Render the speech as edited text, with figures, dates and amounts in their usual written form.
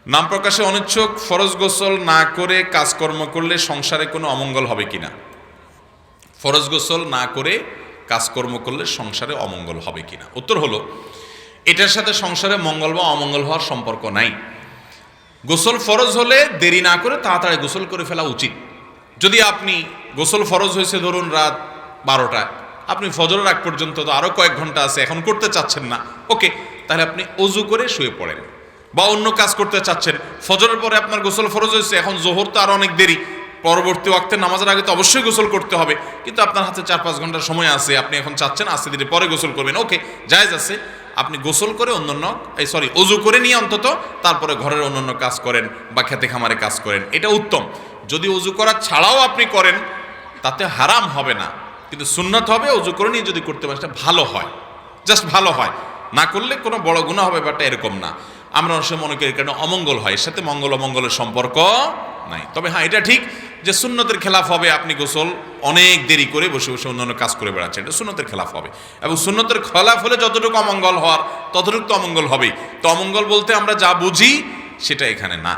নাম প্রকাশে অনিচ্ছুক, ফরজ গোসল না করে কাজকর্ম করলে সংসারে কোনো অমঙ্গল হবে কিনা? ফরজ গোসল না করে কাজকর্ম করলে সংসারে অমঙ্গল হবে কিনা? উত্তর হলো, এটার সাথে সংসারে মঙ্গল বা অমঙ্গল হওয়ার সম্পর্ক নাই। গোসল ফরজ হলে দেরি না করে তাড়াতাড়ি গোসল করে ফেলা উচিত। যদি আপনি গোসল ফরজ হয়েছে ধরুন রাত 12টায়, আপনি ফজরের আগ পর্যন্ত তো আরও কয়েক ঘন্টা আছে, এখন করতে চাচ্ছেন না, ওকে, তাহলে আপনি অজু করে শুয়ে পড়েন। বা অন্য কাজ করতে চাচ্ছেন, ফজরের পরে আপনার গোসল ফরজ হয়েছে, এখন জোহর তো আরও অনেক দেরি, পরবর্তী ওয়াক্তে নামাজের আগে তো অবশ্যই গোসল করতে হবে, কিন্তু আপনার হাতে 4-5 ঘন্টার সময় আছে, আপনি এখন চাচ্ছেন আস্তে ধীরে পরে গোসল করবেন, ওকে, জায়েজ আছে। আপনি গোসল করে অজু করে নিয়ে অন্তত তারপরে ঘরের অন্যান্য কাজ করেন বা খেতে খামারে কাজ করেন, এটা উত্তম। যদি অজু করা ছাড়াও আপনি করেন তাতে হারাম হবে না, কিন্তু সুন্নাত হবে অজু করে নিয়ে যদি করতে পারেন সেটা ভালো হয়, জাস্ট ভালো হয়। না করলে কোনো বড় গুনাহ হবে ব্যাপারটা এরকম না। আমরা অবশ্যই মনে করি কারণ অমঙ্গল হয়, এর সাথে মঙ্গল অমঙ্গলের সম্পর্ক নাই। তবে হ্যাঁ, এটা ঠিক যে সুন্নতের খেলাফ হবে আপনি গোসল অনেক দেরি করে বসে বসে অন্যান্য কাজ করে বেড়াচ্ছেন, এটা সুন্নতের খেলাফ হবে। এবং সুন্নতের খেলাফ হলে যতটুকু অমঙ্গল হওয়ার ততটুকু তো অমঙ্গল হবেই। তো অমঙ্গল বলতে আমরা যা বুঝি সেটা এখানে না।